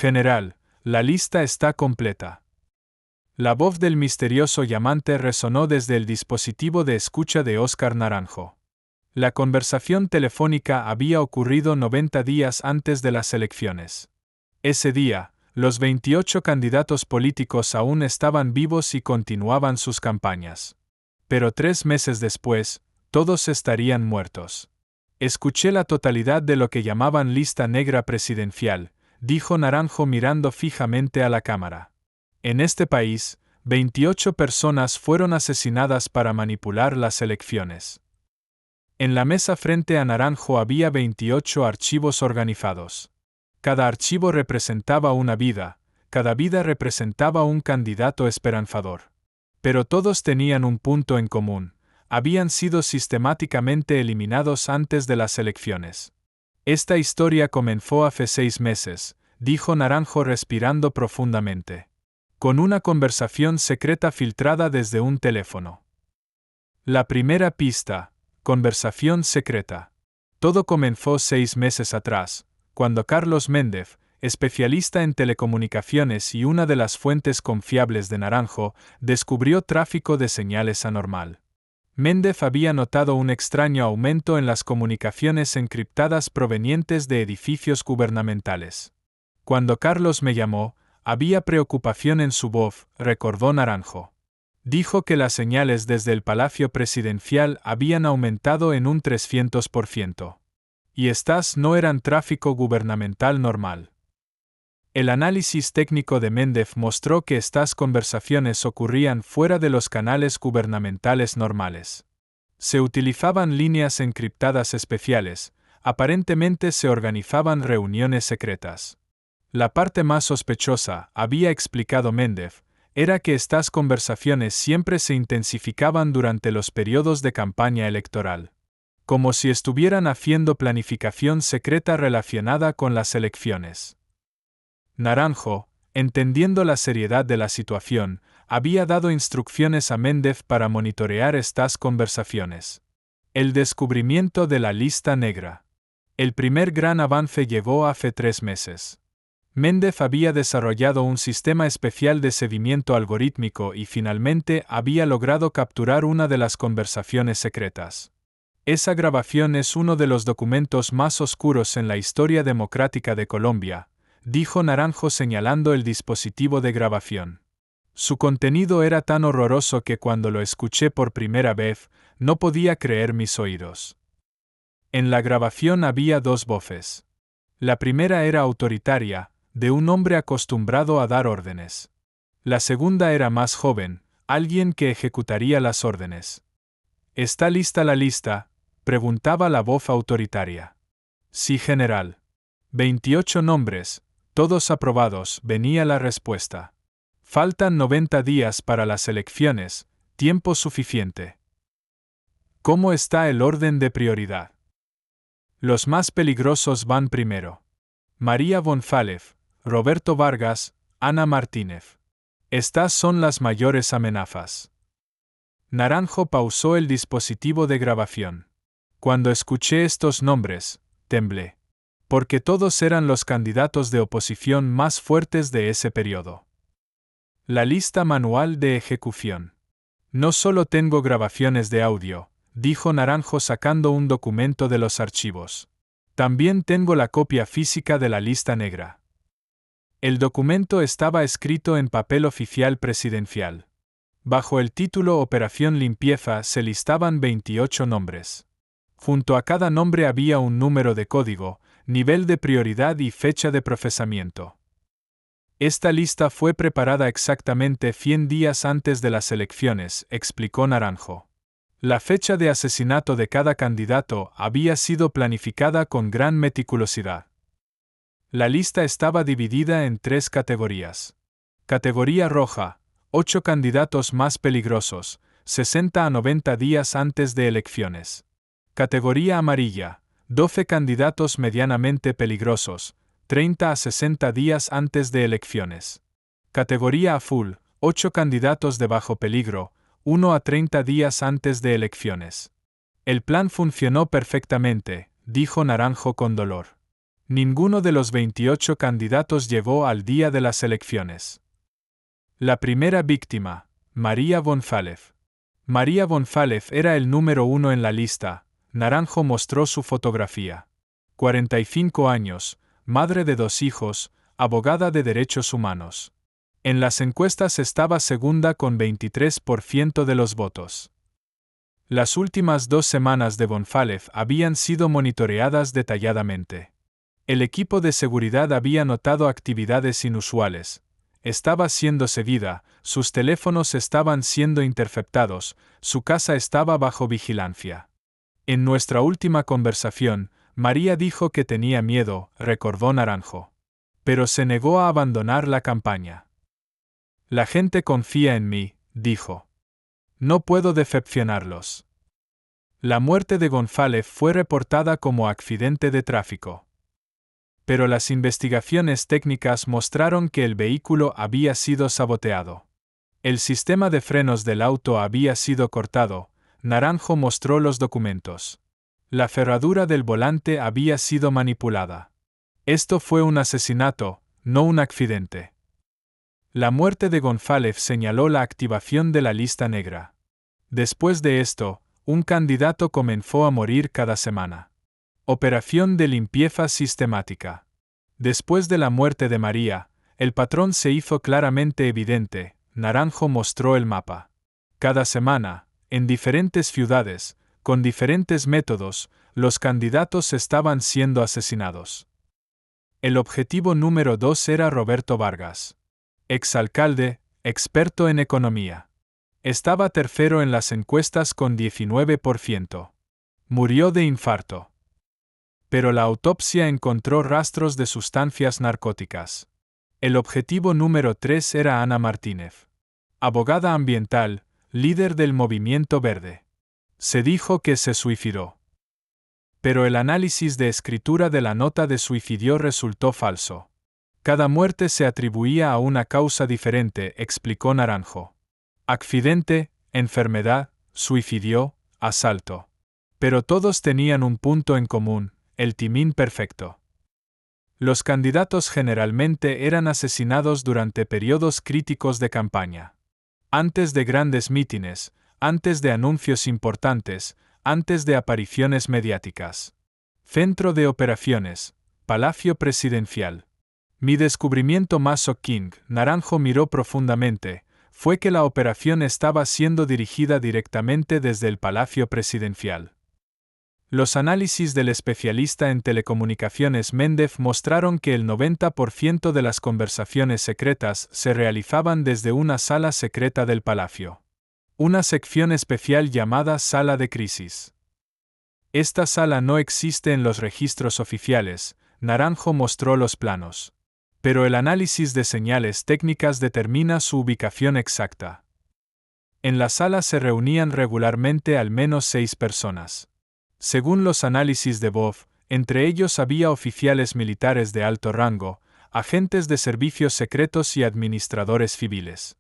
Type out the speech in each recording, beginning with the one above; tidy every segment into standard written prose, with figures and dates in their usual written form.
General, la lista está completa. La voz del misterioso llamante resonó desde el dispositivo de escucha de Óscar Naranjo. La conversación telefónica había ocurrido 90 días antes de las elecciones. Ese día, los 28 candidatos políticos aún estaban vivos y continuaban sus campañas. Pero 3 meses después, todos estarían muertos. Escuché la totalidad de lo que llamaban lista negra presidencial, dijo Naranjo mirando fijamente a la cámara. En este país, 28 personas fueron asesinadas para manipular las elecciones. En la mesa frente a Naranjo había 28 archivos organizados. Cada archivo representaba una vida, cada vida representaba un candidato esperanzador. Pero todos tenían un punto en común: habían sido sistemáticamente eliminados antes de las elecciones. Esta historia comenzó hace 6 meses, dijo Naranjo respirando profundamente. Con una conversación secreta filtrada desde un teléfono. La primera pista: conversación secreta. Todo comenzó 6 meses atrás, cuando Carlos Méndez, especialista en telecomunicaciones y una de las fuentes confiables de Naranjo, descubrió tráfico de señales anormal. Méndez había notado un extraño aumento en las comunicaciones encriptadas provenientes de edificios gubernamentales. Cuando Carlos me llamó, había preocupación en su voz, recordó Naranjo. Dijo que las señales desde el Palacio Presidencial habían aumentado en un 300%. Y estas no eran tráfico gubernamental normal. El análisis técnico de Méndez mostró que estas conversaciones ocurrían fuera de los canales gubernamentales normales. Se utilizaban líneas encriptadas especiales, aparentemente se organizaban reuniones secretas. La parte más sospechosa, había explicado Méndez, era que estas conversaciones siempre se intensificaban durante los periodos de campaña electoral. Como si estuvieran haciendo planificación secreta relacionada con las elecciones. Naranjo, entendiendo la seriedad de la situación, había dado instrucciones a Méndez para monitorear estas conversaciones. El descubrimiento de la lista negra. El primer gran avance llegó hace 3 meses. Méndez había desarrollado un sistema especial de seguimiento algorítmico y finalmente había logrado capturar una de las conversaciones secretas. Esa grabación es uno de los documentos más oscuros en la historia democrática de Colombia, dijo Naranjo señalando el dispositivo de grabación. Su contenido era tan horroroso que cuando lo escuché por primera vez, no podía creer mis oídos. En la grabación había 2 voces. La primera era autoritaria, de un hombre acostumbrado a dar órdenes. La segunda era más joven, alguien que ejecutaría las órdenes. ¿Está lista la lista?, preguntaba la voz autoritaria. Sí, general. 28 nombres, todos aprobados, venía la respuesta. Faltan 90 días para las elecciones, tiempo suficiente. ¿Cómo está el orden de prioridad? Los más peligrosos van primero. María González, Roberto Vargas, Ana Martínez. Estas son las mayores amenazas. Naranjo pausó el dispositivo de grabación. Cuando escuché estos nombres, temblé. Porque todos eran los candidatos de oposición más fuertes de ese periodo. La lista manual de ejecución. No solo tengo grabaciones de audio, dijo Naranjo sacando un documento de los archivos. También tengo la copia física de la lista negra. El documento estaba escrito en papel oficial presidencial. Bajo el título Operación Limpieza se listaban 28 nombres. Junto a cada nombre había un número de código, nivel de prioridad y fecha de procesamiento. Esta lista fue preparada exactamente 100 días antes de las elecciones, explicó Naranjo. La fecha de asesinato de cada candidato había sido planificada con gran meticulosidad. La lista estaba dividida en 3 categorías. Categoría roja, 8 candidatos más peligrosos, 60 a 90 días antes de elecciones. Categoría amarilla, 12 candidatos medianamente peligrosos, 30 a 60 días antes de elecciones. Categoría azul, 8 candidatos de bajo peligro, 1 a 30 días antes de elecciones. El plan funcionó perfectamente, dijo Naranjo con dolor. Ninguno de los 28 candidatos llegó al día de las elecciones. La primera víctima, María González. María González era el número 1 en la lista. Naranjo mostró su fotografía. 45 años, madre de 2 hijos, abogada de derechos humanos. En las encuestas estaba segunda con 23% de los votos. Las últimas 2 semanas de González habían sido monitoreadas detalladamente. El equipo de seguridad había notado actividades inusuales. Estaba siendo seguida, sus teléfonos estaban siendo interceptados, su casa estaba bajo vigilancia. En nuestra última conversación, María dijo que tenía miedo, recordó Naranjo. Pero se negó a abandonar la campaña. La gente confía en mí, dijo. No puedo decepcionarlos. La muerte de González fue reportada como accidente de tráfico. Pero las investigaciones técnicas mostraron que el vehículo había sido saboteado. El sistema de frenos del auto había sido cortado. Naranjo mostró los documentos. La cerradura del volante había sido manipulada. Esto fue un asesinato, no un accidente. La muerte de González señaló la activación de la lista negra. Después de esto, un candidato comenzó a morir cada semana. Operación de limpieza sistemática. Después de la muerte de María, el patrón se hizo claramente evidente. Naranjo mostró el mapa. Cada semana, en diferentes ciudades, con diferentes métodos, los candidatos estaban siendo asesinados. El objetivo número 2 era Roberto Vargas. Exalcalde, experto en economía. Estaba tercero en las encuestas con 19%. Murió de infarto. Pero la autopsia encontró rastros de sustancias narcóticas. El objetivo número 3 era Ana Martínez. Abogada ambiental, líder del Movimiento Verde. Se dijo que se suicidó. Pero el análisis de escritura de la nota de suicidio resultó falso. Cada muerte se atribuía a una causa diferente, explicó Naranjo. Accidente, enfermedad, suicidio, asalto. Pero todos tenían un punto en común, el timing perfecto. Los candidatos generalmente eran asesinados durante periodos críticos de campaña. Antes de grandes mítines, antes de anuncios importantes, antes de apariciones mediáticas. Centro de operaciones, Palacio Presidencial. Mi descubrimiento más shocking, Naranjo miró profundamente, fue que la operación estaba siendo dirigida directamente desde el Palacio Presidencial. Los análisis del especialista en telecomunicaciones Méndez mostraron que el 90% de las conversaciones secretas se realizaban desde una sala secreta del Palacio. Una sección especial llamada Sala de Crisis. Esta sala no existe en los registros oficiales. Naranjo mostró los planos. Pero el análisis de señales técnicas determina su ubicación exacta. En la sala se reunían regularmente al menos 6 personas. Según los análisis de voz, entre ellos había oficiales militares de alto rango, agentes de servicios secretos y administradores civiles.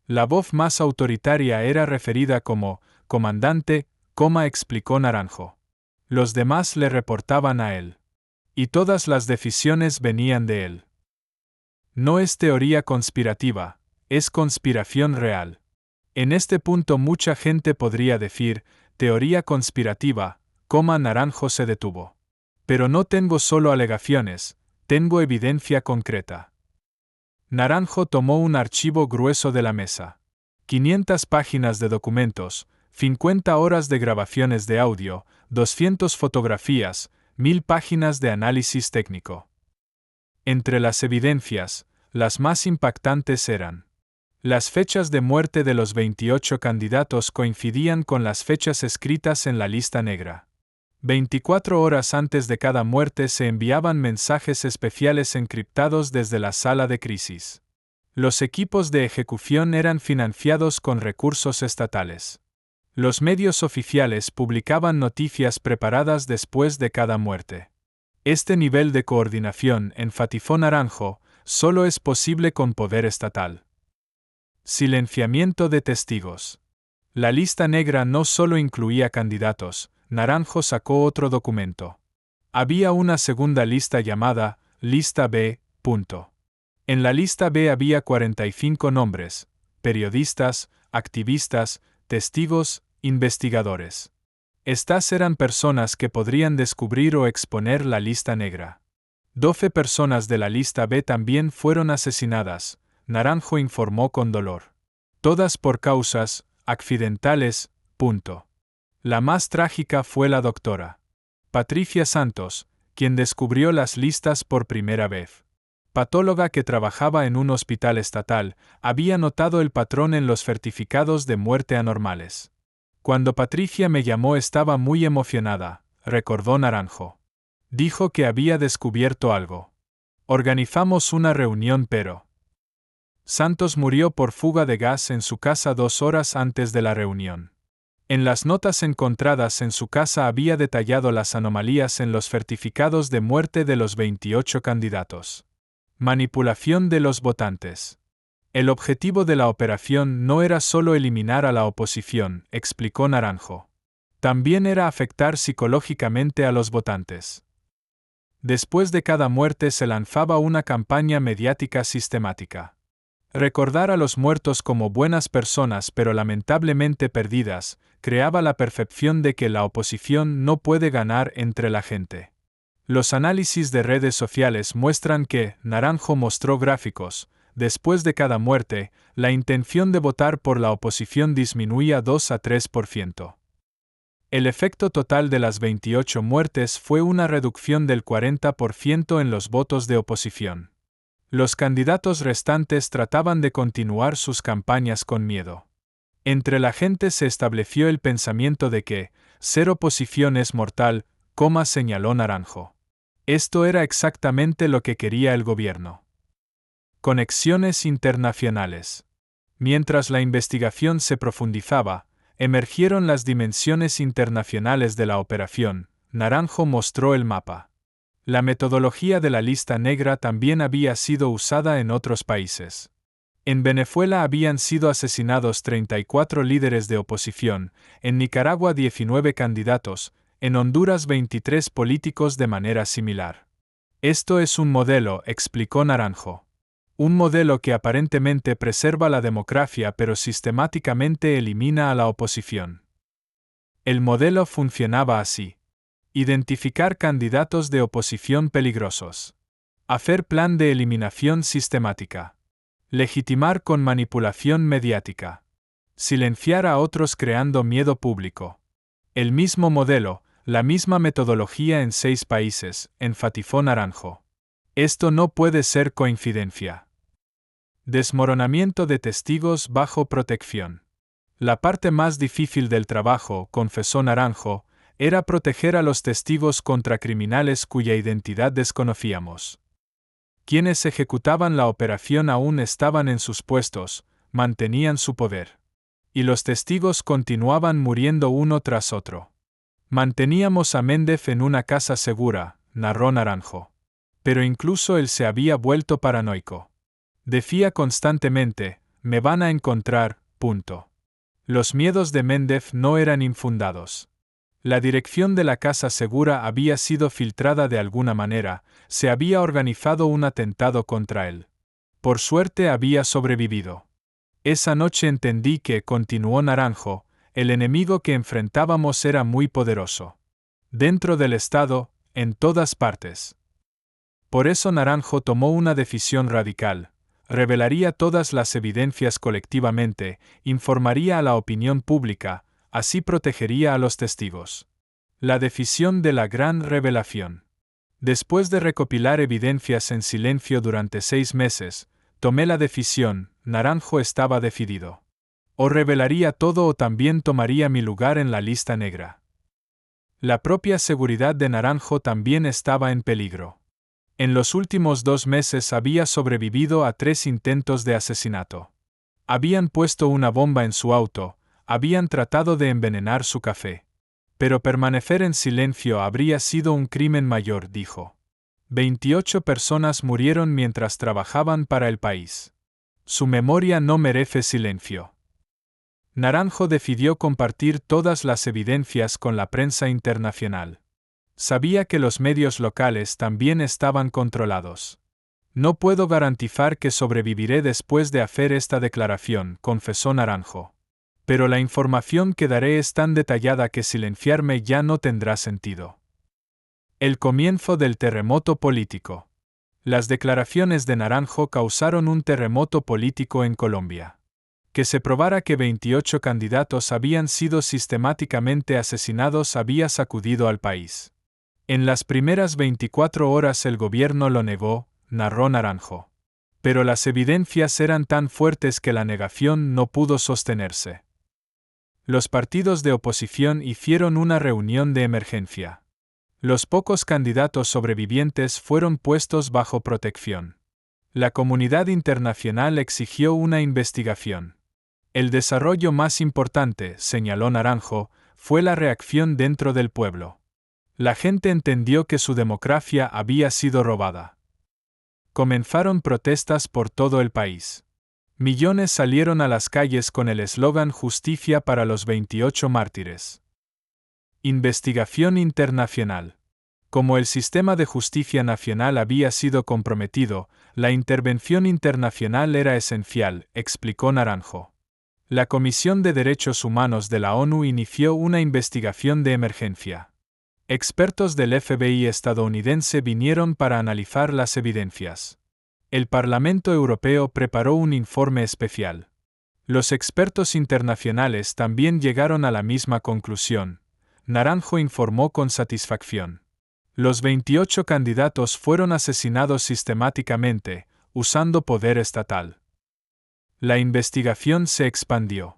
La voz más autoritaria era referida como comandante, explicó Naranjo. Los demás le reportaban a él. Y todas las decisiones venían de él. No es teoría conspirativa, es conspiración real. En este punto mucha gente podría decir, teoría conspirativa, Naranjo se detuvo. Pero no tengo solo alegaciones, tengo evidencia concreta. Naranjo tomó un archivo grueso de la mesa. 500 páginas de documentos, 50 horas de grabaciones de audio, 200 fotografías, 1000 páginas de análisis técnico. Entre las evidencias, las más impactantes eran: las fechas de muerte de los 28 candidatos coincidían con las fechas escritas en la lista negra. 24 horas antes de cada muerte se enviaban mensajes especiales encriptados desde la sala de crisis. Los equipos de ejecución eran financiados con recursos estatales. Los medios oficiales publicaban noticias preparadas después de cada muerte. Este nivel de coordinación, enfatizó Naranjo, solo es posible con poder estatal. Silenciamiento de testigos. La lista negra no solo incluía candidatos. Naranjo sacó otro documento. Había una segunda lista llamada Lista B. En la lista B había 45 nombres: periodistas, activistas, testigos, investigadores. Estas eran personas que podrían descubrir o exponer la lista negra. 12 personas de la lista B también fueron asesinadas, Naranjo informó con dolor. Todas por causas accidentales. La más trágica fue la doctora Patricia Santos, quien descubrió las listas por primera vez. Patóloga que trabajaba en un hospital estatal, había notado el patrón en los certificados de muerte anormales. Cuando Patricia me llamó estaba muy emocionada, recordó Naranjo. Dijo que había descubierto algo. Organizamos una reunión pero Santos murió por fuga de gas en su casa 2 horas antes de la reunión. En las notas encontradas en su casa había detallado las anomalías en los certificados de muerte de los 28 candidatos. Manipulación de los votantes. El objetivo de la operación no era solo eliminar a la oposición, explicó Naranjo. También era afectar psicológicamente a los votantes. Después de cada muerte se lanzaba una campaña mediática sistemática. Recordar a los muertos como buenas personas pero lamentablemente perdidas, creaba la percepción de que la oposición no puede ganar entre la gente. Los análisis de redes sociales muestran que Naranjo mostró gráficos. Después de cada muerte, la intención de votar por la oposición disminuía 2 a 3%. El efecto total de las 28 muertes fue una reducción del 40% en los votos de oposición. Los candidatos restantes trataban de continuar sus campañas con miedo. Entre la gente se estableció el pensamiento de que ser oposición es mortal, señaló Naranjo. Esto era exactamente lo que quería el gobierno. Conexiones internacionales. Mientras la investigación se profundizaba, emergieron las dimensiones internacionales de la operación. Naranjo mostró el mapa. La metodología de la lista negra también había sido usada en otros países. En Venezuela habían sido asesinados 34 líderes de oposición, en Nicaragua 19 candidatos, en Honduras 23 políticos de manera similar. Esto es un modelo, explicó Naranjo. Un modelo que aparentemente preserva la democracia pero sistemáticamente elimina a la oposición. El modelo funcionaba así. Identificar candidatos de oposición peligrosos. Hacer plan de eliminación sistemática. Legitimar con manipulación mediática. Silenciar a otros creando miedo público. El mismo modelo, la misma metodología en 6 países, enfatizó Naranjo. Esto no puede ser coincidencia. Desmoronamiento de testigos bajo protección. La parte más difícil del trabajo, confesó Naranjo, era proteger a los testigos contra criminales cuya identidad desconocíamos. Quienes ejecutaban la operación aún estaban en sus puestos, mantenían su poder. Y los testigos continuaban muriendo uno tras otro. Manteníamos a Méndez en una casa segura, narró Naranjo. Pero incluso él se había vuelto paranoico. Decía constantemente, me van a encontrar. Los miedos de Méndez no eran infundados. La dirección de la casa segura había sido filtrada de alguna manera, se había organizado un atentado contra él. Por suerte había sobrevivido. Esa noche entendí que, continuó Naranjo, el enemigo que enfrentábamos era muy poderoso. Dentro del Estado, en todas partes. Por eso Naranjo tomó una decisión radical. Revelaría todas las evidencias colectivamente, informaría a la opinión pública, así protegería a los testigos. La decisión de la gran revelación. Después de recopilar evidencias en silencio durante 6 meses, tomé la decisión. Naranjo estaba decidido. O revelaría todo o también tomaría mi lugar en la lista negra. La propia seguridad de Naranjo también estaba en peligro. En los últimos 2 meses había sobrevivido a 3 intentos de asesinato. Habían puesto una bomba en su auto, habían tratado de envenenar su café. Pero permanecer en silencio habría sido un crimen mayor, dijo. 28 personas murieron mientras trabajaban para el país. Su memoria no merece silencio. Naranjo decidió compartir todas las evidencias con la prensa internacional. Sabía que los medios locales también estaban controlados. No puedo garantizar que sobreviviré después de hacer esta declaración, confesó Naranjo. Pero la información que daré es tan detallada que silenciarme ya no tendrá sentido. El comienzo del terremoto político. Las declaraciones de Naranjo causaron un terremoto político en Colombia. Que se probara que 28 candidatos habían sido sistemáticamente asesinados había sacudido al país. En las primeras 24 horas el gobierno lo negó, narró Naranjo. Pero las evidencias eran tan fuertes que la negación no pudo sostenerse. Los partidos de oposición hicieron una reunión de emergencia. Los pocos candidatos sobrevivientes fueron puestos bajo protección. La comunidad internacional exigió una investigación. El desarrollo más importante, señaló Naranjo, fue la reacción dentro del pueblo. La gente entendió que su democracia había sido robada. Comenzaron protestas por todo el país. Millones salieron a las calles con el eslogan Justicia para los 28 mártires. Investigación internacional. Como el sistema de justicia nacional había sido comprometido, la intervención internacional era esencial, explicó Naranjo. La Comisión de Derechos Humanos de la ONU inició una investigación de emergencia. Expertos del FBI estadounidense vinieron para analizar las evidencias. El Parlamento Europeo preparó un informe especial. Los expertos internacionales también llegaron a la misma conclusión. Naranjo informó con satisfacción. Los 28 candidatos fueron asesinados sistemáticamente, usando poder estatal. La investigación se expandió.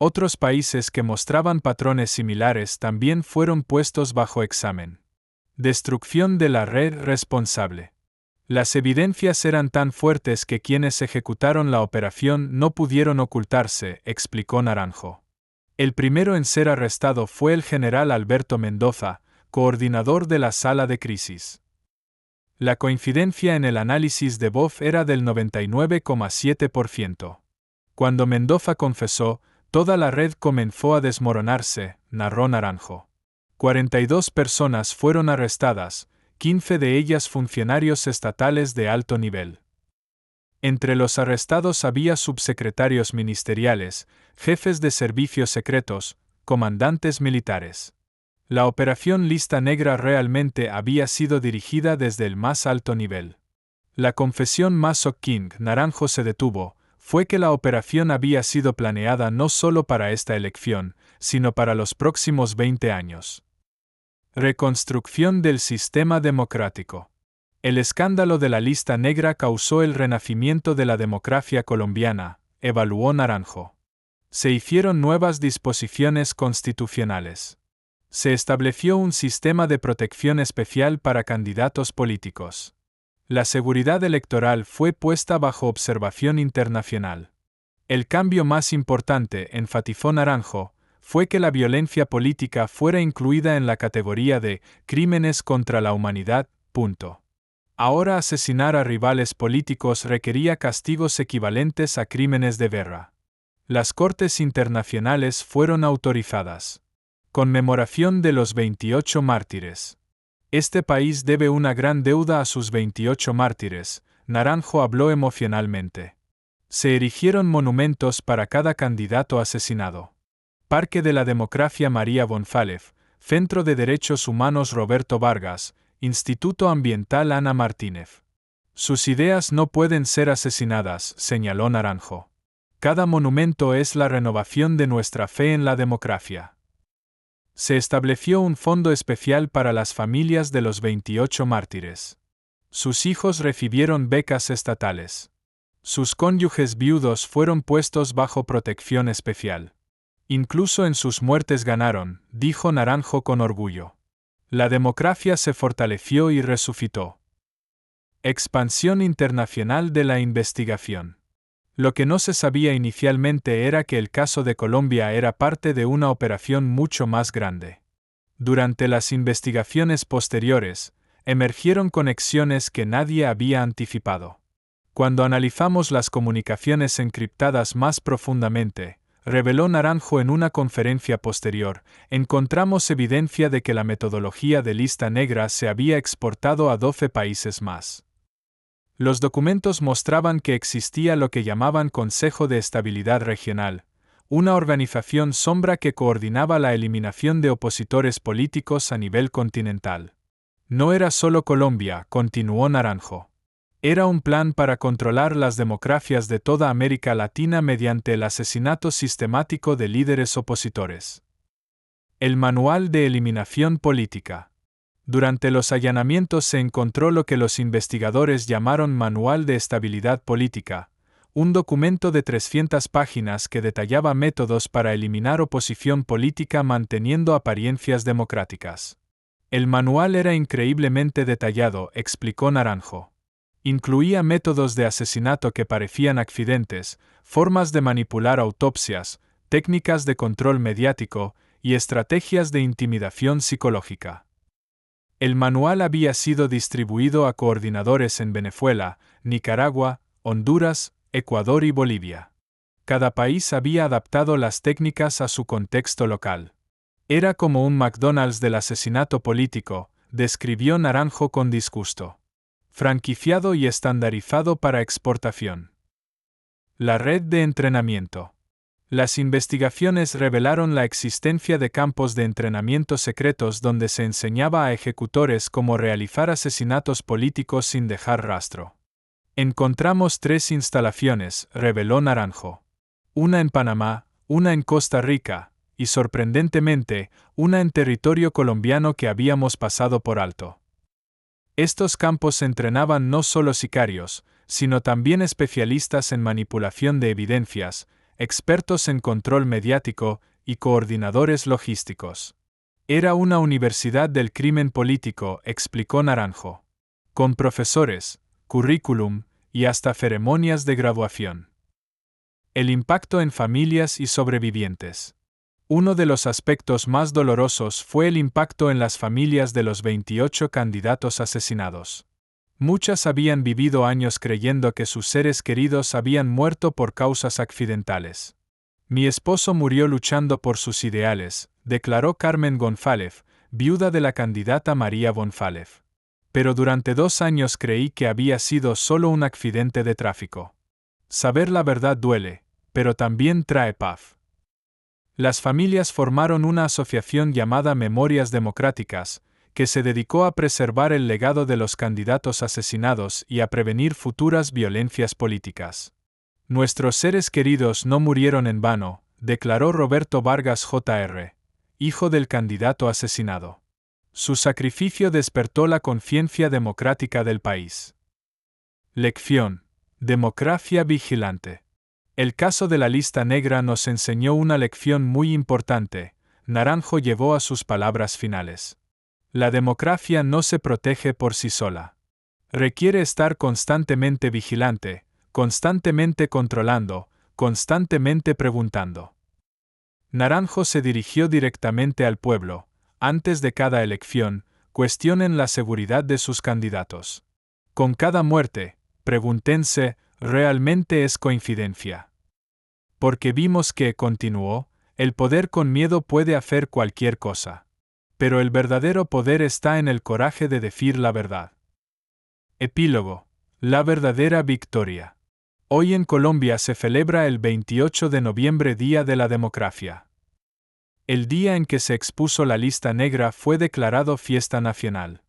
Otros países que mostraban patrones similares también fueron puestos bajo examen. Destrucción de la red responsable. Las evidencias eran tan fuertes que quienes ejecutaron la operación no pudieron ocultarse, explicó Naranjo. El primero en ser arrestado fue el general Alberto Mendoza, coordinador de la sala de crisis. La coincidencia en el análisis de Boff era del 99,7%. Cuando Mendoza confesó, toda la red comenzó a desmoronarse, narró Naranjo. 42 personas fueron arrestadas, 15 de ellas funcionarios estatales de alto nivel. Entre los arrestados había subsecretarios ministeriales, jefes de servicios secretos, comandantes militares. La operación Lista Negra realmente había sido dirigida desde el más alto nivel. La confesión más shocking, Naranjo se detuvo, fue que la operación había sido planeada no solo para esta elección, sino para los próximos 20 años. Reconstrucción del sistema democrático. El escándalo de la Lista Negra causó el renacimiento de la democracia colombiana, evaluó Naranjo. Se hicieron nuevas disposiciones constitucionales. Se estableció un sistema de protección especial para candidatos políticos. La seguridad electoral fue puesta bajo observación internacional. El cambio más importante, enfatizó Naranjo, fue que la violencia política fuera incluida en la categoría de crímenes contra la humanidad. Ahora asesinar a rivales políticos requería castigos equivalentes a crímenes de guerra. Las cortes internacionales fueron autorizadas. Conmemoración de los 28 mártires. Este país debe una gran deuda a sus 28 mártires, Naranjo habló emocionalmente. Se erigieron monumentos para cada candidato asesinado. Parque de la Democracia María González, Centro de Derechos Humanos Roberto Vargas, Instituto Ambiental Ana Martínez. Sus ideas no pueden ser asesinadas, señaló Naranjo. Cada monumento es la renovación de nuestra fe en la democracia. Se estableció un fondo especial para las familias de los 28 mártires. Sus hijos recibieron becas estatales. Sus cónyuges viudos fueron puestos bajo protección especial. Incluso en sus muertes ganaron, dijo Naranjo con orgullo. La democracia se fortaleció y resucitó. Expansión internacional de la investigación. Lo que no se sabía inicialmente era que el caso de Colombia era parte de una operación mucho más grande. Durante las investigaciones posteriores, emergieron conexiones que nadie había anticipado. Cuando analizamos las comunicaciones encriptadas más profundamente, reveló Naranjo en una conferencia posterior, encontramos evidencia de que la metodología de lista negra se había exportado a 12 países más. Los documentos mostraban que existía lo que llamaban Consejo de Estabilidad Regional, una organización sombra que coordinaba la eliminación de opositores políticos a nivel continental. No era solo Colombia, continuó Naranjo. Era un plan para controlar las democracias de toda América Latina mediante el asesinato sistemático de líderes opositores. El Manual de Eliminación Política. Durante los allanamientos se encontró lo que los investigadores llamaron Manual de Estabilidad Política, un documento de 300 páginas que detallaba métodos para eliminar oposición política manteniendo apariencias democráticas. El manual era increíblemente detallado, explicó Naranjo. Incluía métodos de asesinato que parecían accidentes, formas de manipular autopsias, técnicas de control mediático y estrategias de intimidación psicológica. El manual había sido distribuido a coordinadores en Venezuela, Nicaragua, Honduras, Ecuador y Bolivia. Cada país había adaptado las técnicas a su contexto local. Era como un McDonald's del asesinato político, describió Naranjo con disgusto. Franquiciado y estandarizado para exportación. La red de entrenamiento. Las investigaciones revelaron la existencia de campos de entrenamiento secretos donde se enseñaba a ejecutores cómo realizar asesinatos políticos sin dejar rastro. Encontramos 3 instalaciones, reveló Naranjo. Una en Panamá, una en Costa Rica, y sorprendentemente, una en territorio colombiano que habíamos pasado por alto. Estos campos entrenaban no solo sicarios, sino también especialistas en manipulación de evidencias, expertos en control mediático y coordinadores logísticos. Era una universidad del crimen político, explicó Naranjo. Con profesores, currículum y hasta ceremonias de graduación. El impacto en familias y sobrevivientes. Uno de los aspectos más dolorosos fue el impacto en las familias de los 28 candidatos asesinados. Muchas habían vivido años creyendo que sus seres queridos habían muerto por causas accidentales. Mi esposo murió luchando por sus ideales, declaró Carmen González, viuda de la candidata María González. Pero durante 2 años creí que había sido solo un accidente de tráfico. Saber la verdad duele, pero también trae paz. Las familias formaron una asociación llamada Memorias Democráticas, que se dedicó a preservar el legado de los candidatos asesinados y a prevenir futuras violencias políticas. Nuestros seres queridos no murieron en vano, declaró Roberto Vargas Jr., hijo del candidato asesinado. Su sacrificio despertó la conciencia democrática del país. Lección: Democracia vigilante. El caso de la lista negra nos enseñó una lección muy importante. Naranjo llevó a sus palabras finales. La democracia no se protege por sí sola. Requiere estar constantemente vigilante, constantemente controlando, constantemente preguntando. Naranjo se dirigió directamente al pueblo. Antes de cada elección, cuestionen la seguridad de sus candidatos. Con cada muerte, pregúntense, ¿realmente es coincidencia? Porque vimos que, continuó, el poder con miedo puede hacer cualquier cosa. Pero el verdadero poder está en el coraje de decir la verdad. Epílogo. La verdadera victoria. Hoy en Colombia se celebra el 28 de noviembre, Día de la Democracia. El día en que se expuso la lista negra fue declarado fiesta nacional.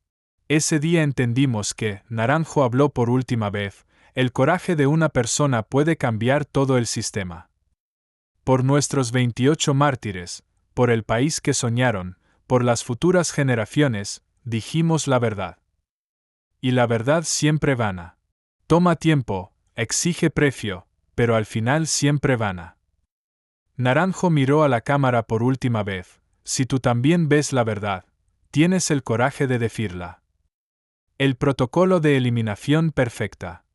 Ese día entendimos que, Naranjo habló por última vez, el coraje de una persona puede cambiar todo el sistema. Por nuestros 28 mártires, por el país que soñaron, por las futuras generaciones, dijimos la verdad. Y la verdad siempre gana. Toma tiempo, exige precio, pero al final siempre gana. Naranjo miró a la cámara por última vez. Si tú también ves la verdad, tienes el coraje de decirla. El protocolo de eliminación perfecta.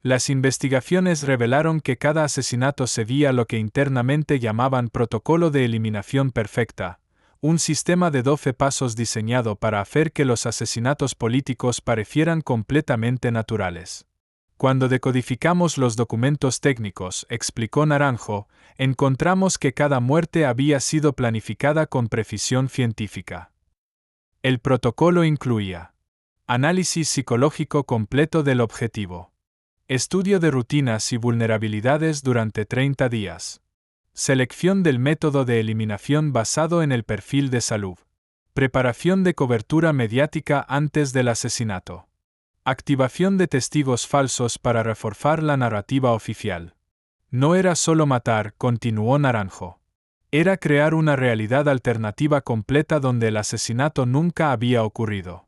Las investigaciones revelaron que cada asesinato seguía lo que internamente llamaban protocolo de eliminación perfecta, un sistema de 12 pasos diseñado para hacer que los asesinatos políticos parecieran completamente naturales. Cuando decodificamos los documentos técnicos, explicó Naranjo, encontramos que cada muerte había sido planificada con precisión científica. El protocolo incluía análisis psicológico completo del objetivo, estudio de rutinas y vulnerabilidades durante 30 días, selección del método de eliminación basado en el perfil de salud, preparación de cobertura mediática antes del asesinato, activación de testigos falsos para reforzar la narrativa oficial. No era solo matar, continuó Naranjo. Era crear una realidad alternativa completa donde el asesinato nunca había ocurrido.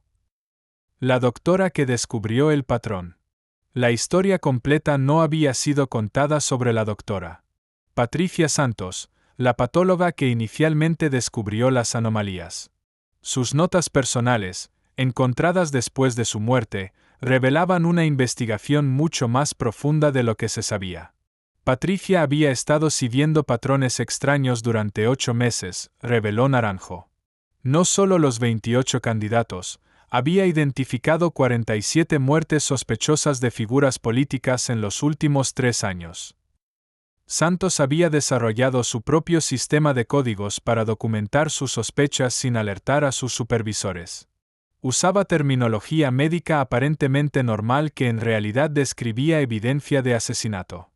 La doctora que descubrió el patrón. La historia completa no había sido contada sobre la doctora Patricia Santos, la patóloga que inicialmente descubrió las anomalías. Sus notas personales, encontradas después de su muerte, revelaban una investigación mucho más profunda de lo que se sabía. Patricia había estado siguiendo patrones extraños durante 8 meses, reveló Naranjo. No solo los 28 candidatos, había identificado 47 muertes sospechosas de figuras políticas en los últimos 3 años. Santos había desarrollado su propio sistema de códigos para documentar sus sospechas sin alertar a sus supervisores. Usaba terminología médica aparentemente normal que en realidad describía evidencia de asesinato.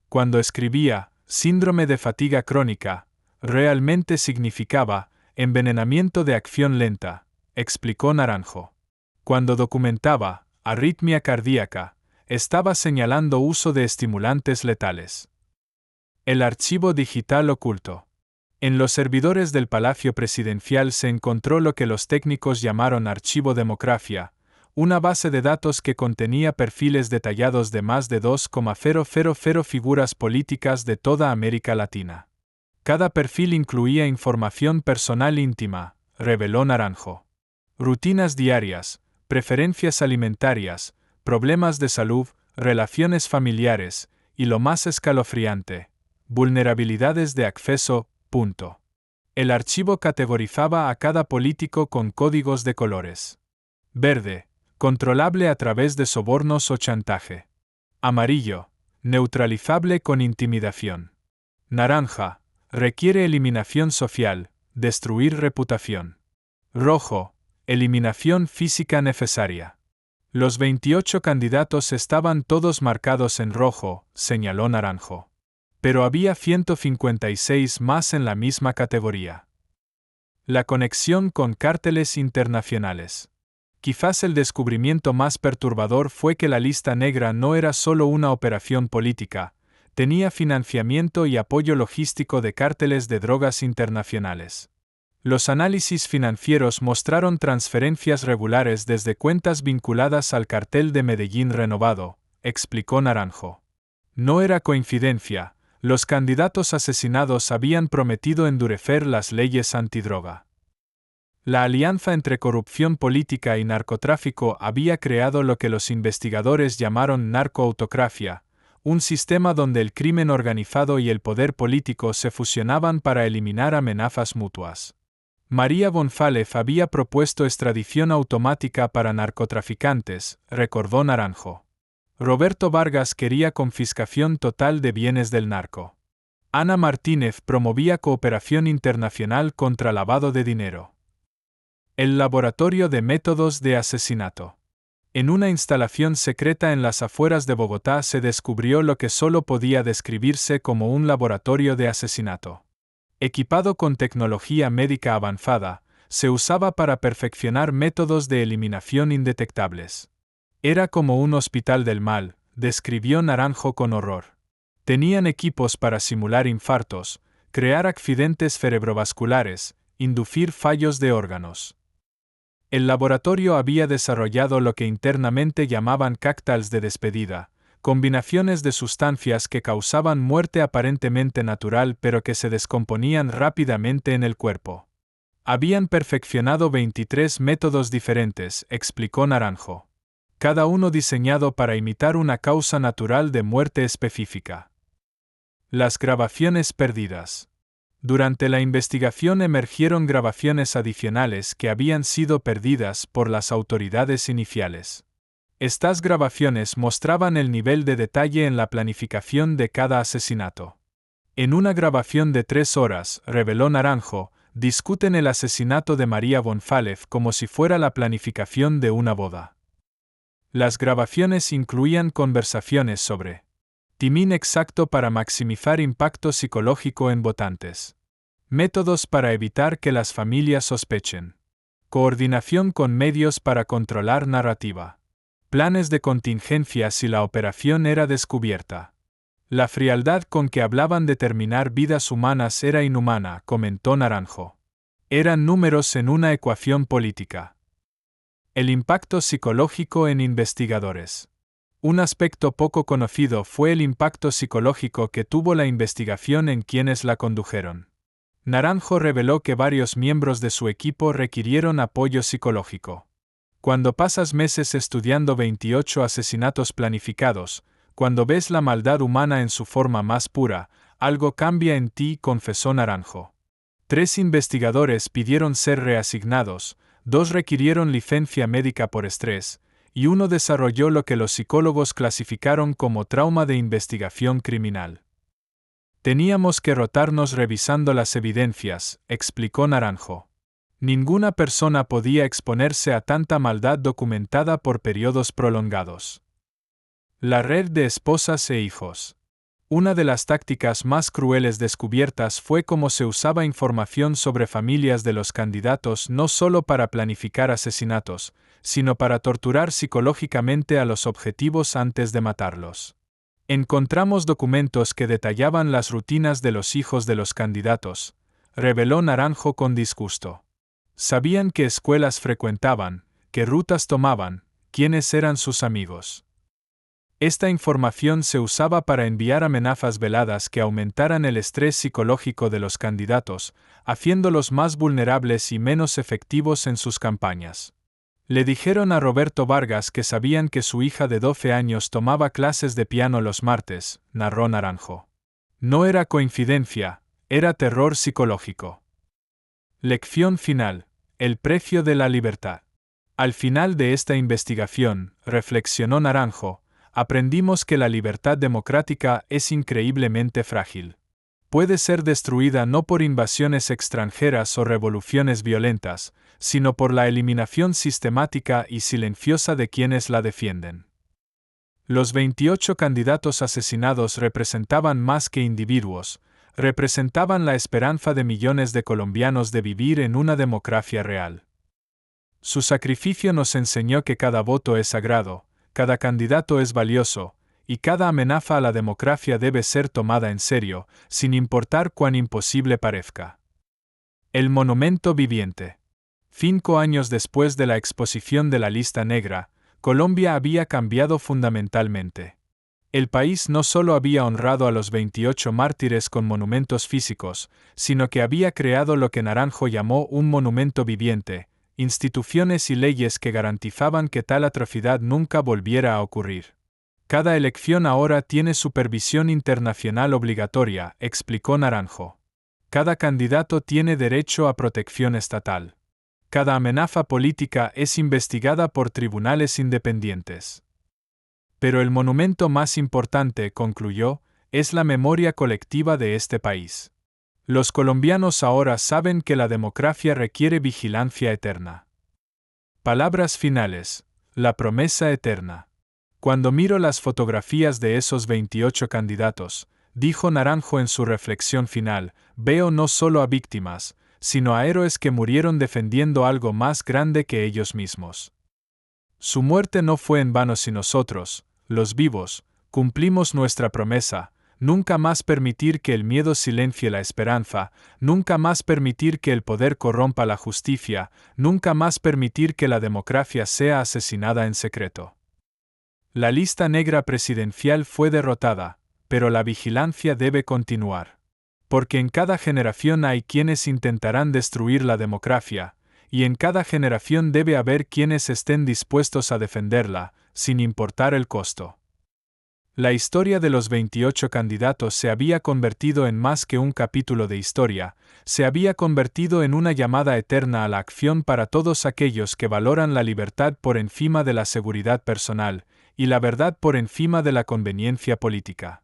Cuando escribía síndrome de fatiga crónica, realmente significaba envenenamiento de acción lenta, explicó Naranjo. Cuando documentaba arritmia cardíaca, estaba señalando uso de estimulantes letales. El archivo digital oculto. En los servidores del Palacio Presidencial se encontró lo que los técnicos llamaron archivo demografía, una base de datos que contenía perfiles detallados de más de 2,000 figuras políticas de toda América Latina. Cada perfil incluía información personal íntima, reveló Naranjo. Rutinas diarias, preferencias alimentarias, problemas de salud, relaciones familiares, y lo más escalofriante, vulnerabilidades de acceso. El archivo categorizaba a cada político con códigos de colores. Verde, controlable a través de sobornos o chantaje. Amarillo, neutralizable con intimidación. Naranja, requiere eliminación social, destruir reputación. Rojo, eliminación física necesaria. Los 28 candidatos estaban todos marcados en rojo, señaló Naranjo. Pero había 156 más en la misma categoría. La conexión con cárteles internacionales. Quizás el descubrimiento más perturbador fue que la lista negra no era solo una operación política, tenía financiamiento y apoyo logístico de cárteles de drogas internacionales. Los análisis financieros mostraron transferencias regulares desde cuentas vinculadas al cartel de Medellín renovado, explicó Naranjo. No era coincidencia. Los candidatos asesinados habían prometido endurecer las leyes antidroga. La alianza entre corrupción política y narcotráfico había creado lo que los investigadores llamaron narcoautocracia, un sistema donde el crimen organizado y el poder político se fusionaban para eliminar amenazas mutuas. María González había propuesto extradición automática para narcotraficantes, recordó Naranjo. Roberto Vargas quería confiscación total de bienes del narco. Ana Martínez promovía cooperación internacional contra lavado de dinero. El laboratorio de métodos de asesinato. En una instalación secreta en las afueras de Bogotá se descubrió lo que solo podía describirse como un laboratorio de asesinato. Equipado con tecnología médica avanzada, se usaba para perfeccionar métodos de eliminación indetectables. Era como un hospital del mal, describió Naranjo con horror. Tenían equipos para simular infartos, crear accidentes cerebrovasculares, inducir fallos de órganos. El laboratorio había desarrollado lo que internamente llamaban cócteles de despedida, combinaciones de sustancias que causaban muerte aparentemente natural pero que se descomponían rápidamente en el cuerpo. Habían perfeccionado 23 métodos diferentes, explicó Naranjo. Cada uno diseñado para imitar una causa natural de muerte específica. Las grabaciones perdidas. Durante la investigación emergieron grabaciones adicionales que habían sido perdidas por las autoridades iniciales. Estas grabaciones mostraban el nivel de detalle en la planificación de cada asesinato. En una grabación de 3 horas, reveló Naranjo, discuten el asesinato de María Bonfalez como si fuera la planificación de una boda. Las grabaciones incluían conversaciones sobre timing exacto para maximizar impacto psicológico en votantes, métodos para evitar que las familias sospechen, coordinación con medios para controlar narrativa, planes de contingencia si la operación era descubierta. La frialdad con que hablaban de terminar vidas humanas era inhumana, comentó Naranjo. Eran números en una ecuación política. El impacto psicológico en investigadores. Un aspecto poco conocido fue el impacto psicológico que tuvo la investigación en quienes la condujeron. Naranjo reveló que varios miembros de su equipo requirieron apoyo psicológico. Cuando pasas meses estudiando 28 asesinatos planificados, cuando ves la maldad humana en su forma más pura, algo cambia en ti, confesó Naranjo. 3 investigadores pidieron ser reasignados, 2 requirieron licencia médica por estrés, y 1 desarrolló lo que los psicólogos clasificaron como trauma de investigación criminal. Teníamos que rotarnos revisando las evidencias, explicó Naranjo. Ninguna persona podía exponerse a tanta maldad documentada por periodos prolongados. La red de esposas e hijos. Una de las tácticas más crueles descubiertas fue cómo se usaba información sobre familias de los candidatos no solo para planificar asesinatos, sino para torturar psicológicamente a los objetivos antes de matarlos. Encontramos documentos que detallaban las rutinas de los hijos de los candidatos, reveló Naranjo con disgusto. Sabían qué escuelas frecuentaban, qué rutas tomaban, quiénes eran sus amigos. Esta información se usaba para enviar amenazas veladas que aumentaran el estrés psicológico de los candidatos, haciéndolos más vulnerables y menos efectivos en sus campañas. Le dijeron a Roberto Vargas que sabían que su hija de 12 años tomaba clases de piano los martes, narró Naranjo. No era coincidencia, era terror psicológico. Lección final. El precio de la libertad. Al final de esta investigación, reflexionó Naranjo, aprendimos que la libertad democrática es increíblemente frágil. Puede ser destruida no por invasiones extranjeras o revoluciones violentas, sino por la eliminación sistemática y silenciosa de quienes la defienden. Los 28 candidatos asesinados representaban más que individuos, representaban la esperanza de millones de colombianos de vivir en una democracia real. Su sacrificio nos enseñó que cada voto es sagrado, cada candidato es valioso, y cada amenaza a la democracia debe ser tomada en serio, sin importar cuán imposible parezca. El monumento viviente. 5 años después de la exposición de la lista negra, Colombia había cambiado fundamentalmente. El país no solo había honrado a los 28 mártires con monumentos físicos, sino que había creado lo que Naranjo llamó un monumento viviente, instituciones y leyes que garantizaban que tal atrocidad nunca volviera a ocurrir. Cada elección ahora tiene supervisión internacional obligatoria, explicó Naranjo. Cada candidato tiene derecho a protección estatal. Cada amenaza política es investigada por tribunales independientes. Pero el monumento más importante, concluyó, es la memoria colectiva de este país. Los colombianos ahora saben que la democracia requiere vigilancia eterna. Palabras finales. La promesa eterna. Cuando miro las fotografías de esos 28 candidatos, dijo Naranjo en su reflexión final, veo no solo a víctimas, sino a héroes que murieron defendiendo algo más grande que ellos mismos. Su muerte no fue en vano si nosotros, los vivos, cumplimos nuestra promesa, nunca más permitir que el miedo silencie la esperanza, nunca más permitir que el poder corrompa la justicia, nunca más permitir que la democracia sea asesinada en secreto. La lista negra presidencial fue derrotada, pero la vigilancia debe continuar. Porque en cada generación hay quienes intentarán destruir la democracia, y en cada generación debe haber quienes estén dispuestos a defenderla, sin importar el costo. La historia de los 28 candidatos se había convertido en más que un capítulo de historia, se había convertido en una llamada eterna a la acción para todos aquellos que valoran la libertad por encima de la seguridad personal, y la verdad por encima de la conveniencia política.